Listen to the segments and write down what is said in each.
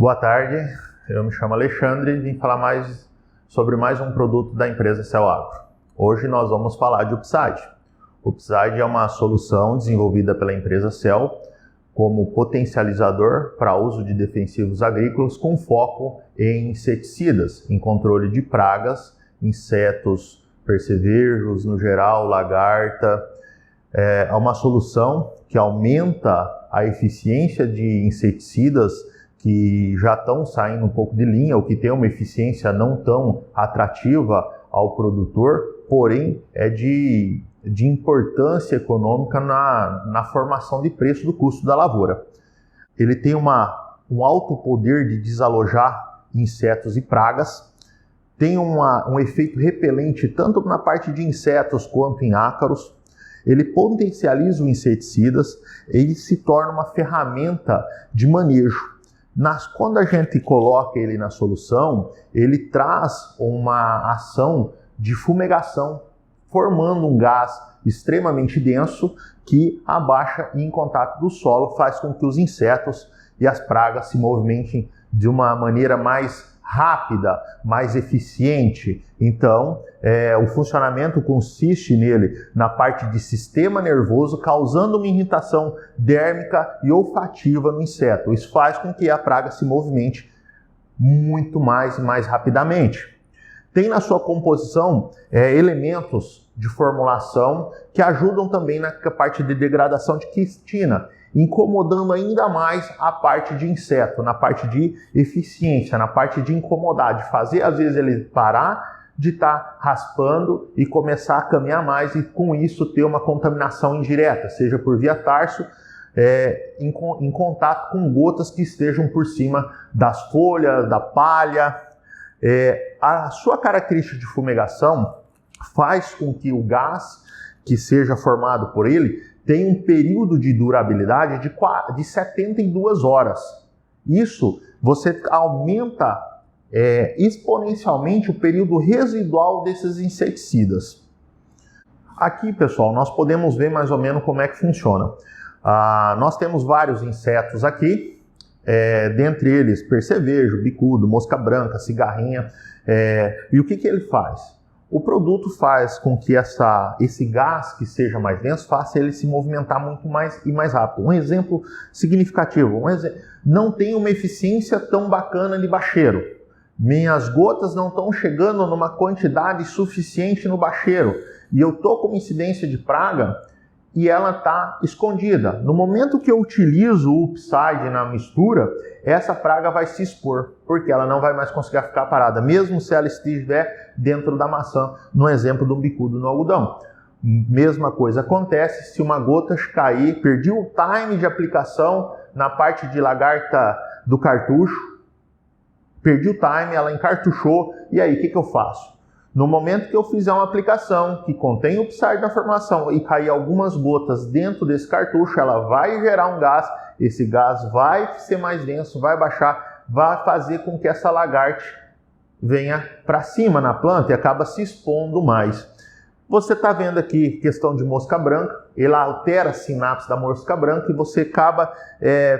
Boa tarde, eu me chamo Alexandre e vim falar sobre mais um produto da empresa Cell Agro. Hoje nós vamos falar de Upside. Upside é uma solução desenvolvida pela empresa Cell como potencializador para uso de defensivos agrícolas com foco em inseticidas, em controle de pragas, insetos, percevejos, no geral, lagarta. É uma solução que aumenta a eficiência de inseticidas que já estão saindo um pouco de linha, ou que tem uma eficiência não tão atrativa ao produtor, porém é de importância econômica na formação de preço do custo da lavoura. Ele tem um alto poder de desalojar insetos e pragas, tem um efeito repelente tanto na parte de insetos quanto em ácaros. Ele potencializa os inseticidas, ele se torna uma ferramenta de manejo. Quando a gente coloca ele na solução, ele traz uma ação de fumegação, formando um gás extremamente denso que abaixa em contato do solo, faz com que os insetos e as pragas se movimentem de uma maneira mais rápida, mais eficiente. Então, o funcionamento consiste nele na parte de sistema nervoso, causando uma irritação dérmica e olfativa no inseto. Isso faz com que a praga se movimente muito mais rapidamente. Tem na sua composição elementos de formulação que ajudam também na parte de degradação de quitina, incomodando ainda mais a parte de inseto, na parte de eficiência, na parte de incomodar, de fazer às vezes ele parar de estar raspando e começar a caminhar mais e com isso ter uma contaminação indireta, seja por via tarso, em contato com gotas que estejam por cima das folhas, da palha. A sua característica de fumegação faz com que o gás que seja formado por ele tenha um período de durabilidade de 72 horas. Isso você aumenta exponencialmente o período residual desses inseticidas. Aqui, pessoal, nós podemos ver mais ou menos como é que funciona. Nós temos vários insetos aqui, dentre eles percevejo, bicudo, mosca branca, cigarrinha. E o que ele faz? O produto faz com que esse gás que seja mais denso faça ele se movimentar muito mais rápido. Um exemplo significativo, não tem uma eficiência tão bacana de bacheiro. Minhas gotas não estão chegando numa quantidade suficiente no bacheiro e eu estou com uma incidência de praga e ela está escondida. No momento que eu utilizo o Upside na mistura, essa praga vai se expor, porque ela não vai mais conseguir ficar parada, mesmo se ela estiver dentro da maçã, no exemplo do bicudo no algodão. Mesma coisa acontece se uma gota cair, perdi o time de aplicação na parte de lagarta do cartucho, perdi o time, ela encartuchou, e aí o que eu faço? No momento que eu fizer uma aplicação que contém Upside na formulação e cair algumas gotas dentro desse cartucho, ela vai gerar um gás, esse gás vai ser mais denso, vai baixar, vai fazer com que essa lagarta venha para cima na planta e acaba se expondo mais. Você está vendo aqui questão de mosca branca, ela altera a sinapse da mosca branca e você acaba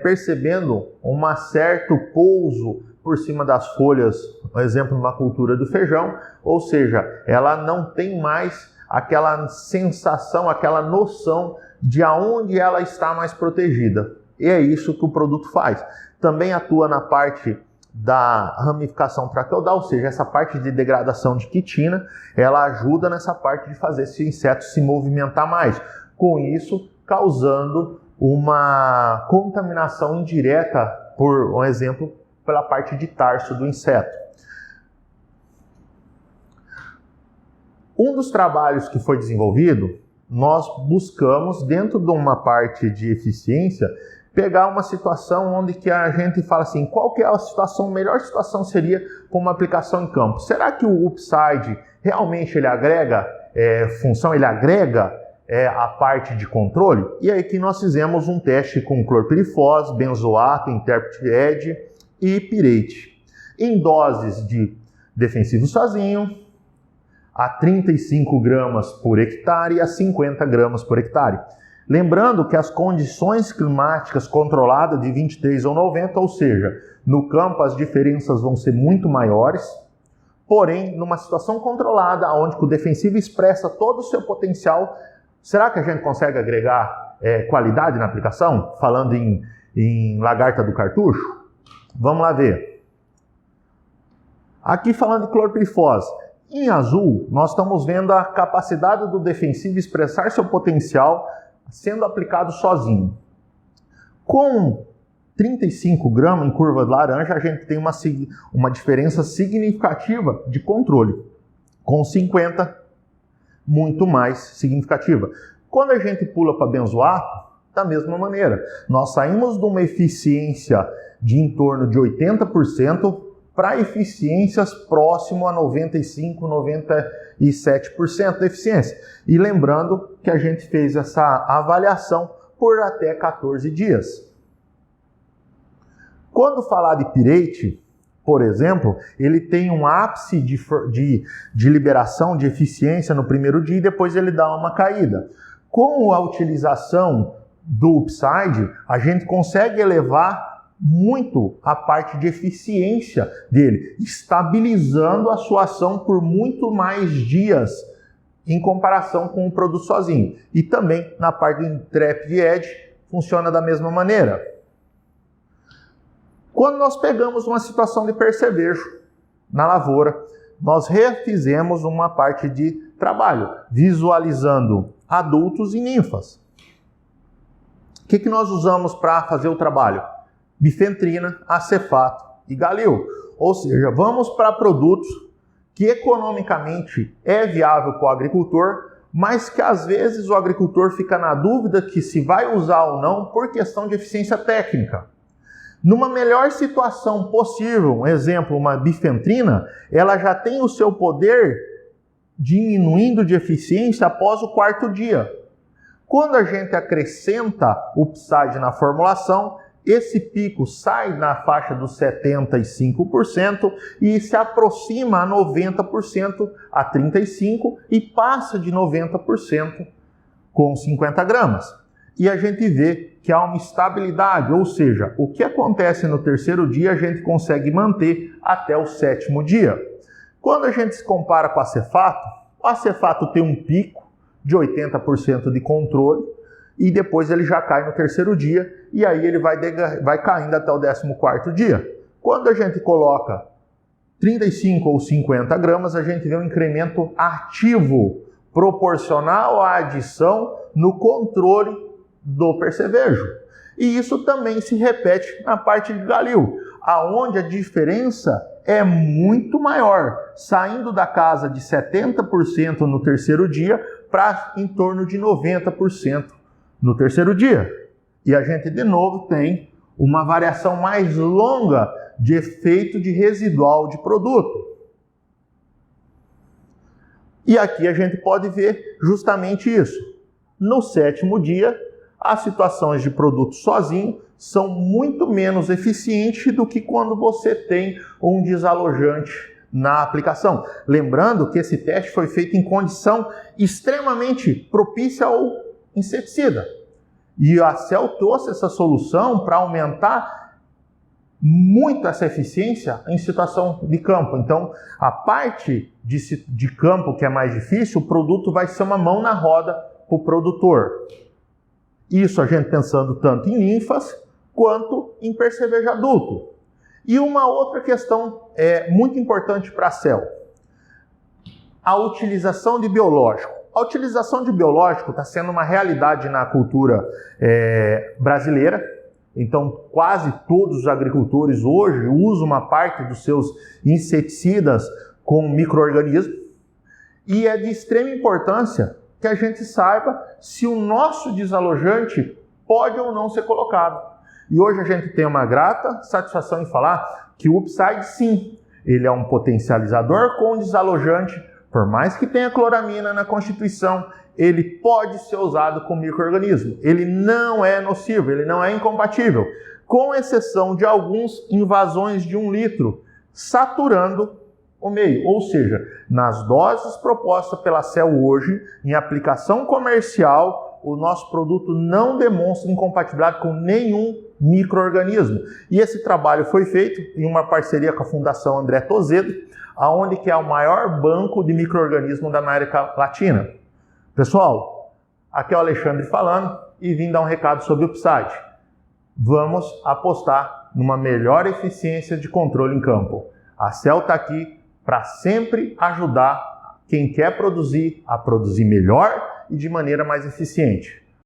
percebendo um certo pouso por cima das folhas, por exemplo, numa cultura do feijão, ou seja, ela não tem mais aquela sensação, aquela noção de aonde ela está mais protegida. E é isso que o produto faz. Também atua na parte da ramificação traqueodal, ou seja, essa parte de degradação de quitina, ela ajuda nessa parte de fazer esse inseto se movimentar mais. Com isso, causando uma contaminação indireta, por um exemplo, pela parte de tarso do inseto. Um dos trabalhos que foi desenvolvido, nós buscamos, dentro de uma parte de eficiência, pegar uma situação onde que a gente fala assim, qual que é a melhor situação seria com uma aplicação em campo? Será que o Upside realmente ele agrega função, ele agrega a parte de controle? E aí que nós fizemos um teste com clorpirifos, benzoato, interpreted e pirete, em doses de defensivo sozinho, a 35 gramas por hectare e a 50 gramas por hectare. Lembrando que as condições climáticas controladas de 23 ou 90, ou seja, No campo as diferenças vão ser muito maiores, porém, numa situação controlada, onde o defensivo expressa todo o seu potencial, será que a gente consegue agregar qualidade na aplicação? Falando em lagarta do cartucho? Vamos lá ver. Aqui falando de clorpirifose. Em azul, nós estamos vendo a capacidade do defensivo expressar seu potencial sendo aplicado sozinho. Com 35 gramas em curva de laranja, a gente tem uma diferença significativa de controle. Com 50, muito mais significativa. Quando a gente pula para benzoato, da mesma maneira. Nós saímos de uma eficiência de em torno de 80% para eficiências próximo a 95%, 97% de eficiência. E lembrando que a gente fez essa avaliação por até 14 dias. Quando falar de pirete, por exemplo, ele tem um ápice de liberação de eficiência no primeiro dia e depois ele dá uma caída. Com a utilização do Upside, a gente consegue elevar muito a parte de eficiência dele, estabilizando a sua ação por muito mais dias em comparação com o produto sozinho. E também na parte do Intrepid Edge funciona da mesma maneira. Quando nós pegamos uma situação de percevejo na lavoura, nós refizemos uma parte de trabalho, visualizando adultos e ninfas. O que nós usamos para fazer o trabalho? Bifentrina, acefato e galil. Ou seja, vamos para produtos que economicamente é viável para o agricultor, mas que às vezes o agricultor fica na dúvida que se vai usar ou não por questão de eficiência técnica. Numa melhor situação possível, um exemplo, uma bifentrina, ela já tem o seu poder diminuindo de eficiência após o 4º dia. Quando a gente acrescenta o Upside na formulação, esse pico sai na faixa dos 75% e se aproxima a 90%, a 35% e passa de 90% com 50 gramas. E a gente vê que há uma estabilidade, ou seja, o que acontece no 3º dia a gente consegue manter até o 7º dia. Quando a gente se compara com o acefato tem um pico de 80% de controle e depois ele já cai no 3º dia e aí ele vai caindo até o 14º dia. Quando a gente coloca 35 ou 50 gramas, a gente vê um incremento ativo proporcional à adição no controle do percevejo. E isso também se repete na parte de galil, aonde a diferença é muito maior, saindo da casa de 70% no 3º dia para em torno de 90% no 3º dia. E a gente de novo tem uma variação mais longa de efeito de residual de produto. E aqui a gente pode ver justamente isso. No 7º dia, as situações de produto sozinho são muito menos eficientes do que quando você tem um desalojante na aplicação. Lembrando que esse teste foi feito em condição extremamente propícia ao inseticida. E a Cell trouxe essa solução para aumentar muito essa eficiência em situação de campo. Então, a parte de campo que é mais difícil, o produto vai ser uma mão na roda para o produtor. Isso a gente pensando tanto em ninfas quanto em percevejo adulto. E uma outra questão muito importante para a Cell: a utilização de biológico. A utilização de biológico está sendo uma realidade na cultura brasileira. Então, quase todos os agricultores hoje usam uma parte dos seus inseticidas com micro-organismos. E é de extrema importância que a gente saiba se o nosso desalojante pode ou não ser colocado. E hoje a gente tem uma grata satisfação em falar que o Upside, sim, ele é um potencializador com desalojante. Por mais que tenha cloramina na constituição, ele pode ser usado com micro-organismo. Ele não é nocivo, ele não é incompatível, com exceção de algumas invasões de 1 litro, saturando o meio. Ou seja, nas doses propostas pela Cell hoje, em aplicação comercial, o nosso produto não demonstra incompatibilidade com nenhum micro-organismo. E esse trabalho foi feito em uma parceria com a Fundação André Tozedo, aonde que é o maior banco de micro-organismo da América Latina. Pessoal, aqui é o Alexandre falando e vim dar um recado sobre o PSAD. Vamos apostar numa melhor eficiência de controle em campo. A CEL está aqui para sempre ajudar quem quer produzir a produzir melhor e de maneira mais eficiente.